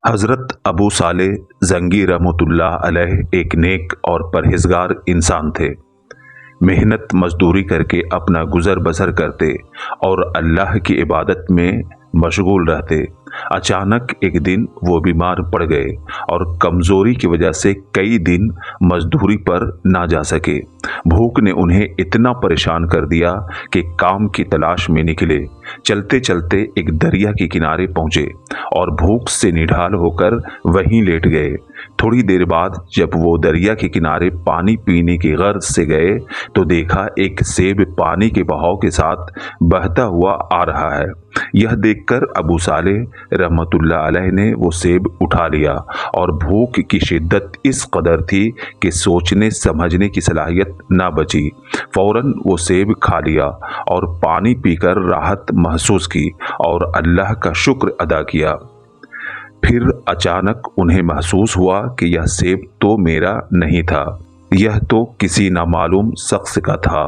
حضرت ابو صالح زنگی رحمۃ اللہ علیہ ایک نیک اور پرہیزگار انسان تھے۔ محنت مزدوری کر کے اپنا گزر بسر کرتے اور اللہ کی عبادت میں مشغول رہتے۔ اچانک ایک دن وہ بیمار پڑ گئے اور کمزوری کی وجہ سے کئی دن مزدوری پر نہ جا سکے۔ بھوک نے انہیں اتنا پریشان کر دیا کہ کام کی تلاش میں نکلے۔ چلتے چلتے ایک دریا کے کنارے پہنچے اور بھوک سے نڈھال ہو کر وہیں لیٹ گئے۔ تھوڑی دیر بعد جب وہ دریا کے کنارے پانی پینے کی غرض سے گئے تو دیکھا ایک سیب پانی کے بہاؤ کے ساتھ بہتا ہوا آ رہا ہے۔ یہ دیکھ کر ابو صالح رحمۃ اللہ علیہ نے وہ سیب اٹھا لیا اور بھوک کی شدت اس قدر تھی کہ سوچنے سمجھنے کی صلاحیت نہ بچی۔ فوراً وہ سیب کھا لیا اور پانی پی کر راحت محسوس کی اور اللہ کا شکر ادا کیا۔ پھر اچانک انہیں محسوس ہوا کہ یہ سیب تو میرا نہیں تھا، یہ تو کسی نامعلوم شخص کا تھا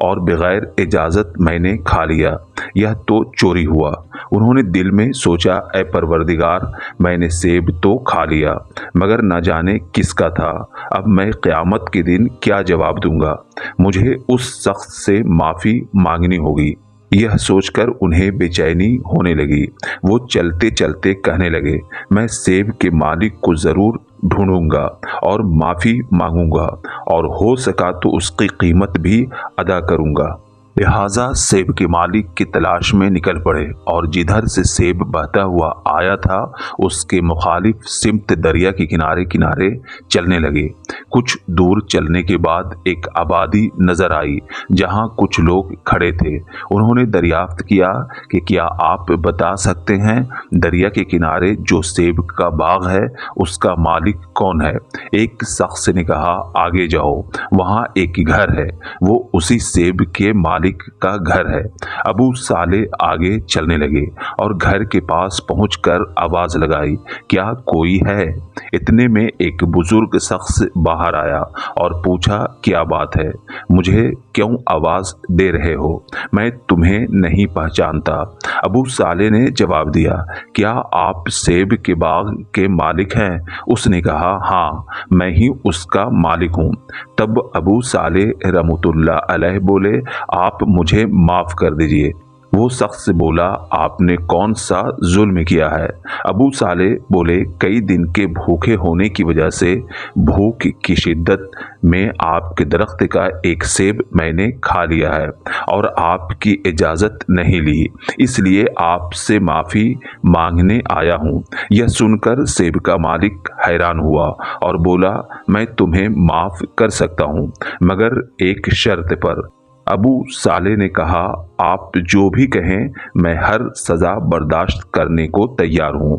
اور بغیر اجازت میں نے کھا لیا، یہ تو چوری ہوا۔ انہوں نے دل میں سوچا، اے پروردگار، میں نے سیب تو کھا لیا مگر نہ جانے کس کا تھا، اب میں قیامت کے دن کیا جواب دوں گا؟ مجھے اس شخص سے معافی مانگنی ہوگی۔ یہ سوچ کر انہیں بے چینی ہونے لگی۔ وہ چلتے چلتے کہنے لگے، میں سیب کے مالک کو ضرور ڈھونڈوں گا اور معافی مانگوں گا اور ہو سکا تو اس کی قیمت بھی ادا کروں گا۔ لہٰذا سیب کے مالک کی تلاش میں نکل پڑے اور جدھر سے سیب بہتا ہوا آیا تھا اس کے مخالف سمت دریا کے کنارے کنارے چلنے لگے۔ کچھ دور چلنے کے بعد ایک آبادی نظر آئی جہاں کچھ لوگ کھڑے تھے۔ انہوں نے دریافت کیا کہ کیا آپ بتا سکتے ہیں دریا کے کنارے جو سیب کا باغ ہے اس کا مالک کون ہے؟ ایک شخص نے کہا، آگے جاؤ، وہاں ایک گھر ہے، وہ اسی سیب کے مالک کا گھر ہے۔ ابو صالح آگے چلنے لگے اور گھر کے پاس پہنچ کر آواز لگائی، کیا کوئی ہے؟ اتنے میں ایک بزرگ شخص باہر آیا اور پوچھا، کیا بات ہے؟ مجھے کیوں آواز دے رہے ہو؟ میں تمہیں نہیں پہچانتا۔ ابو صالح نے جواب دیا، کیا آپ سیب کے باغ کے مالک ہیں؟ اس نے کہا، ہاں، میں ہی اس کا مالک ہوں۔ تب ابو صالح رحمۃ اللہ علیہ بولے، آپ مجھے معاف کر دیجئے۔ وہ شخص بولا، آپ نے کون سا ظلم کیا ہے؟ ابو صالح بولے، کئی دن کے بھوکے ہونے کی وجہ سے بھوک کی شدت میں آپ کے درخت کا ایک سیب میں نے کھا لیا ہے اور آپ کی اجازت نہیں لی، اس لیے آپ سے معافی مانگنے آیا ہوں۔ یہ سن کر سیب کا مالک حیران ہوا اور بولا، میں تمہیں معاف کر سکتا ہوں مگر ایک شرط پر۔ ابو صالح نے کہا، آپ جو بھی کہیں، میں ہر سزا برداشت کرنے کو تیار ہوں۔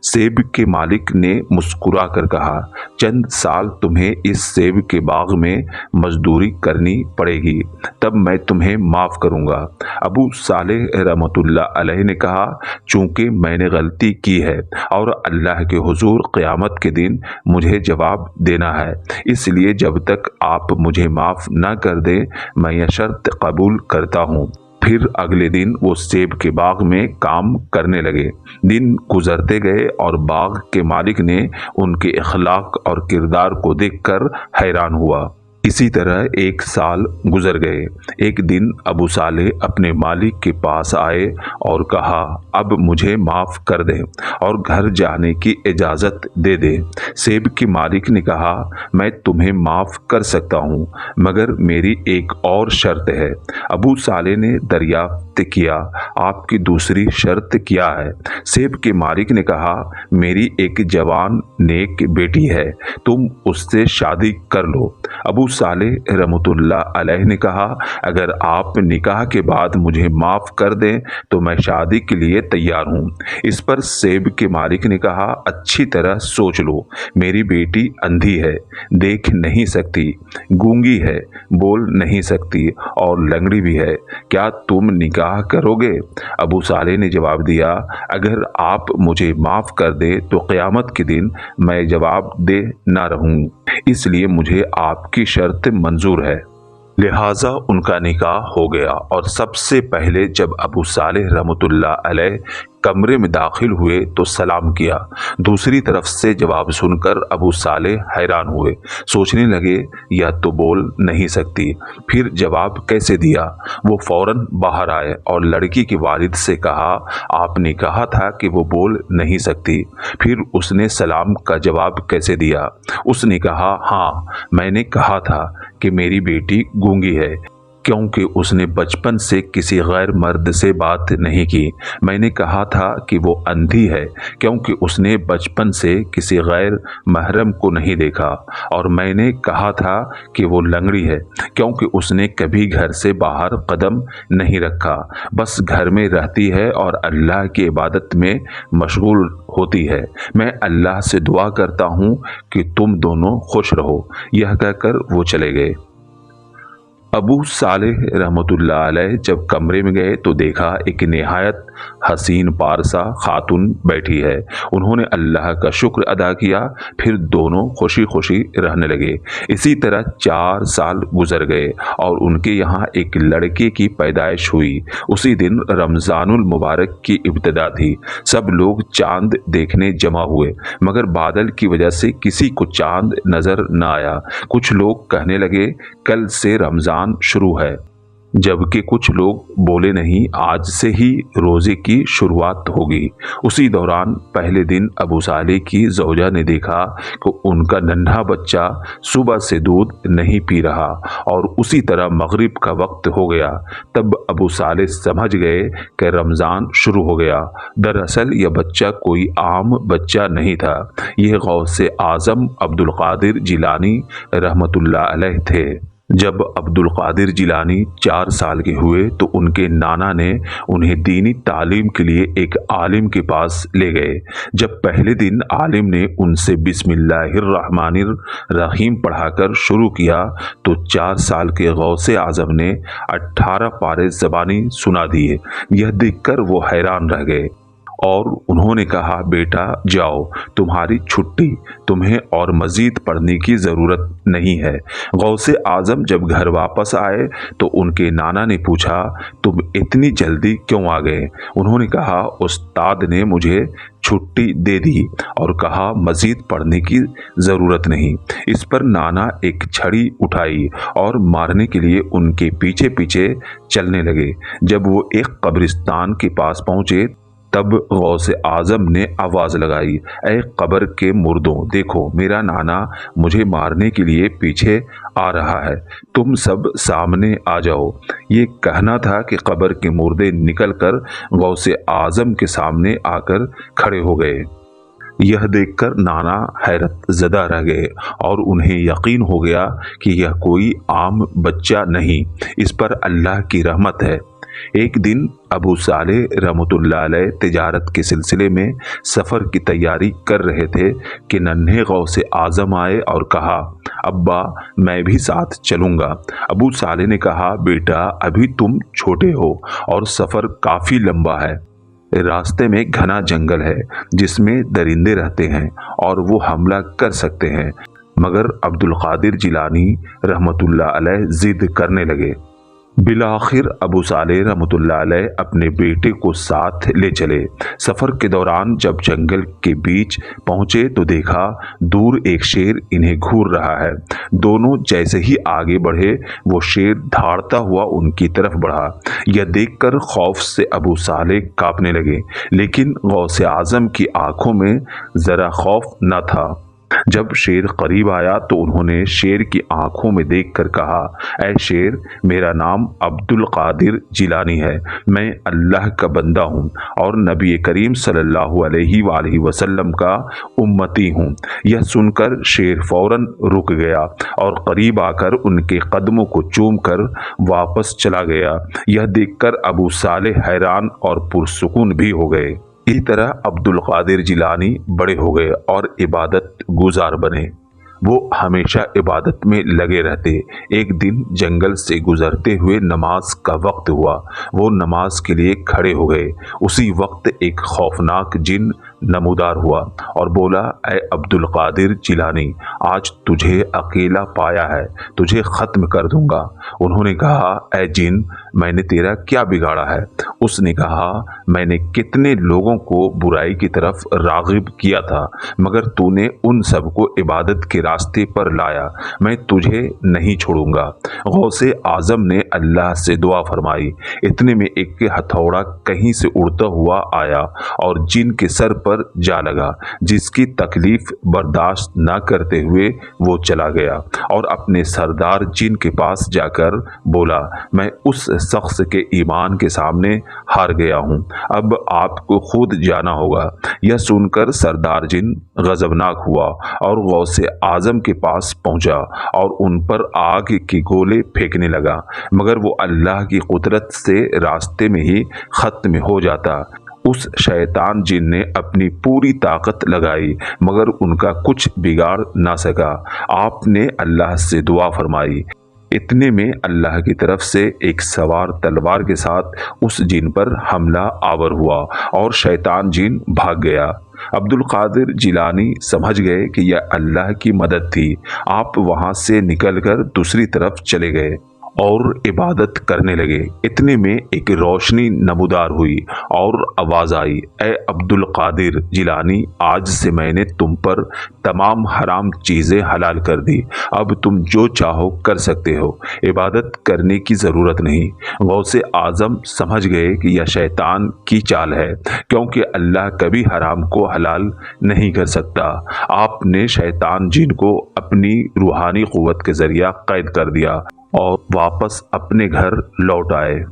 سیب کے مالک نے مسکرا کر کہا، چند سال تمہیں اس سیب کے باغ میں مزدوری کرنی پڑے گی، تب میں تمہیں معاف کروں گا۔ ابو صالح رحمۃ اللہ علیہ نے کہا، چونکہ میں نے غلطی کی ہے اور اللہ کے حضور قیامت کے دن مجھے جواب دینا ہے، اس لیے جب تک آپ مجھے معاف نہ کر دیں میں یہ شرط قبول کرتا ہوں۔ پھر اگلے دن وہ سیب کے باغ میں کام کرنے لگے۔ دن گزرتے گئے اور باغ کے مالک نے ان کے اخلاق اور کردار کو دیکھ کر حیران ہوا۔ اسی طرح ایک سال گزر گئے۔ ایک دن ابو صالح اپنے مالک کے پاس آئے اور کہا، اب مجھے معاف کر دیں اور گھر جانے کی اجازت دے دیں۔ سیب کے مالک نے کہا، میں تمہیں معاف کر سکتا ہوں مگر میری ایک اور شرط ہے۔ ابو صالح نے دریافت کیا، آپ کی دوسری شرط کیا ہے؟ سیب کے مالک نے کہا، میری ایک جوان نیک بیٹی ہے، تم اس سے شادی کر لو۔ ابو صالح رحمۃ اللہ علیہ نے کہا، اگر آپ نکاح کے بعد مجھے معاف کر دیں تو میں شادی کے لیے تیار ہوں۔ اس پر سیب کے مالک نے کہا، اچھی طرح سوچ لو، میری بیٹی اندھی ہے، دیکھ نہیں سکتی، گونگی ہے، بول نہیں سکتی اور لنگڑی بھی ہے، کیا تم نکاح کرو گے؟ ابو صالح نے جواب دیا، اگر آپ مجھے معاف کر دیں تو قیامت کے دن میں جواب دے نہ رہوں، اس لیے مجھے آپ کی شرط منظور ہے۔ لہٰذا ان کا نکاح ہو گیا اور سب سے پہلے جب ابو صالح رحمۃ اللہ علیہ کمرے میں داخل ہوئے تو سلام کیا۔ دوسری طرف سے جواب سن کر ابو صالح حیران ہوئے، سوچنے لگے یہ تو بول نہیں سکتی، پھر جواب کیسے دیا؟ وہ فوراً باہر آئے اور لڑکی کے والد سے کہا آپ نے کہا تھا کہ وہ بول نہیں سکتی، پھر اس نے سلام کا جواب کیسے دیا؟ اس نے کہا ہاں میں نے کہا تھا کہ میری بیٹی گونگی ہے کیونکہ اس نے بچپن سے کسی غیر مرد سے بات نہیں کی۔ میں نے کہا تھا کہ وہ اندھی ہے کیونکہ اس نے بچپن سے کسی غیر محرم کو نہیں دیکھا، اور میں نے کہا تھا کہ وہ لنگڑی ہے کیونکہ اس نے کبھی گھر سے باہر قدم نہیں رکھا، بس گھر میں رہتی ہے اور اللہ کی عبادت میں مشغول ہوتی ہے۔ میں اللہ سے دعا کرتا ہوں کہ تم دونوں خوش رہو۔ یہ کہہ کر وہ چلے گئے۔ ابو صالح رحمۃ اللہ علیہ جب کمرے میں گئے تو دیکھا ایک نہایت حسین پارسا خاتون بیٹھی ہے۔ انہوں نے اللہ کا شکر ادا کیا، پھر دونوں خوشی خوشی رہنے لگے۔ اسی طرح 4 سال گزر گئے اور ان کے یہاں ایک لڑکے کی پیدائش ہوئی۔ اسی دن رمضان المبارک کی ابتدا تھی۔ سب لوگ چاند دیکھنے جمع ہوئے، مگر بادل کی وجہ سے کسی کو چاند نظر نہ آیا۔ کچھ لوگ کہنے لگے کل سے رمضان شروع ہے، جبکہ کچھ لوگ بولے نہیں آج سے ہی روزے کی شروعات ہوگی۔ اسی دوران پہلے دن ابو صالح کی زوجہ نے دیکھا کہ ان کا ننھا بچہ صبح سے دودھ نہیں پی رہا اور اسی طرح مغرب کا وقت ہو گیا۔ تب ابو صالح سمجھ گئے کہ رمضان شروع ہو گیا۔ دراصل یہ بچہ کوئی عام بچہ نہیں تھا، یہ غوث اعظم عبد القادر جیلانی رحمۃ اللہ علیہ تھے۔ جب عبد القادر جیلانی 4 سال کے ہوئے تو ان کے نانا نے انہیں دینی تعلیم کے لیے ایک عالم کے پاس لے گئے۔ جب پہلے دن عالم نے ان سے بسم اللہ الرحمن الرحیم پڑھا کر شروع کیا تو 4 سال کے غوث اعظم نے 18 پارے زبانی سنا دیے۔ یہ دیکھ کر وہ حیران رہ گئے اور انہوں نے کہا بیٹا جاؤ تمہاری چھٹی، تمہیں اور مزید پڑھنے کی ضرورت نہیں ہے۔ غوث اعظم جب گھر واپس آئے تو ان کے نانا نے پوچھا تم اتنی جلدی کیوں آ گئے؟ انہوں نے کہا استاد نے مجھے چھٹی دے دی اور کہا مزید پڑھنے کی ضرورت نہیں۔ اس پر نانا ایک چھڑی اٹھائی اور مارنے کے لیے ان کے پیچھے پیچھے چلنے لگے۔ جب وہ ایک قبرستان کے پاس پہنچے تب غوث اعظم نے آواز لگائی اے قبر کے مردوں، دیکھو میرا نانا مجھے مارنے کے لیے پیچھے آ رہا ہے، تم سب سامنے آ جاؤ۔ یہ کہنا تھا کہ قبر کے مردے نکل کر غوث اعظم کے سامنے آ کر کھڑے ہو گئے۔ یہ دیکھ کر نانا حیرت زدہ رہ گئے اور انہیں یقین ہو گیا کہ یہ کوئی عام بچہ نہیں، اس پر اللہ کی رحمت ہے۔ ایک دن ابو صالح رحمۃ اللہ علیہ تجارت کے سلسلے میں سفر کی تیاری کر رہے تھے کہ ننھے غوث اعظم آئے اور کہا ابا میں بھی ساتھ چلوں گا۔ ابو صالح نے کہا بیٹا ابھی تم چھوٹے ہو اور سفر کافی لمبا ہے، راستے میں گھنا جنگل ہے جس میں درندے رہتے ہیں اور وہ حملہ کر سکتے ہیں۔ مگر عبد القادر جیلانی رحمۃ اللہ علیہ ضد کرنے لگے۔ بالآخر ابو صالح رحمۃ اللہ علیہ اپنے بیٹے کو ساتھ لے چلے۔ سفر کے دوران جب جنگل کے بیچ پہنچے تو دیکھا دور ایک شیر انہیں گھور رہا ہے۔ دونوں جیسے ہی آگے بڑھے وہ شیر دھاڑتا ہوا ان کی طرف بڑھا۔ یہ دیکھ کر خوف سے ابو صالح کانپنے لگے، لیکن غوث اعظم کی آنکھوں میں ذرا خوف نہ تھا۔ جب شیر قریب آیا تو انہوں نے شیر کی آنکھوں میں دیکھ کر کہا اے شیر میرا نام عبد القادر جیلانی ہے، میں اللہ کا بندہ ہوں اور نبی کریم صلی اللہ علیہ وآلہ وسلم کا امتی ہوں۔ یہ سن کر شیر فوراً رک گیا اور قریب آ کر ان کے قدموں کو چوم کر واپس چلا گیا۔ یہ دیکھ کر ابو صالح حیران اور پرسکون بھی ہو گئے۔ اسی طرح عبد القادر جیلانی بڑے ہو گئے اور عبادت گزار بنے۔ وہ ہمیشہ عبادت میں لگے رہتے۔ ایک دن جنگل سے گزرتے ہوئے نماز کا وقت ہوا، وہ نماز کے لیے کھڑے ہو گئے۔ اسی وقت ایک خوفناک جن نمودار ہوا اور بولا، اے عبد القادر جیلانی، آج تجھے اکیلا پایا ہے، تجھے ختم کر دوں گا۔ انہوں نے کہا، اے جن، میں نے تیرا کیا بگاڑا ہے؟ اس نے کہا، میں نے کتنے لوگوں کو برائی کی طرف راغب کیا تھا، مگر تو نے ان سب کو عبادت کے راستے پر لایا، میں تجھے نہیں چھوڑوں گا۔ غوث اعظم نے اللہ سے دعا فرمائی۔ اتنے میں ایک ہتھوڑا کہیں سے اڑتا ہوا آیا اور جن کے سر پر جا لگا، جس کی تکلیف برداشت نہ کرتے ہوئے وہ چلا گیا اور اپنے سردار جن کے پاس جا کر بولا، میں اس شخص کے ایمان کے سامنے ہار گیا ہوں، اب آپ کو خود جانا ہوگا۔ یہ سن کر سردار جن غضبناک ہوا اور غوث اعظم کے پاس پہنچا اور ان پر آگ کے گولے پھینکنے لگا، مگر وہ اللہ کی قدرت سے راستے میں ہی ختم ہو جاتا۔ اس شیطان جن نے اپنی پوری طاقت لگائی مگر ان کا کچھ بگاڑ نہ سکا۔ آپ نے اللہ سے دعا فرمائی۔ اتنے میں اللہ کی طرف سے ایک سوار تلوار کے ساتھ اس جن پر حملہ آور ہوا اور شیطان جن بھاگ گیا۔ عبد القادر جیلانی سمجھ گئے کہ یہ اللہ کی مدد تھی۔ آپ وہاں سے نکل کر دوسری طرف چلے گئے اور عبادت کرنے لگے۔ اتنے میں ایک روشنی نمودار ہوئی اور آواز آئی، اے عبد القادر جیلانی، آج سے میں نے تم پر تمام حرام چیزیں حلال کر دی، اب تم جو چاہو کر سکتے ہو، عبادت کرنے کی ضرورت نہیں۔ غوث اعظم سمجھ گئے کہ یہ شیطان کی چال ہے، کیونکہ اللہ کبھی حرام کو حلال نہیں کر سکتا۔ آپ نے شیطان جن کو اپنی روحانی قوت کے ذریعہ قید کر دیا اور واپس اپنے گھر لوٹ آئے۔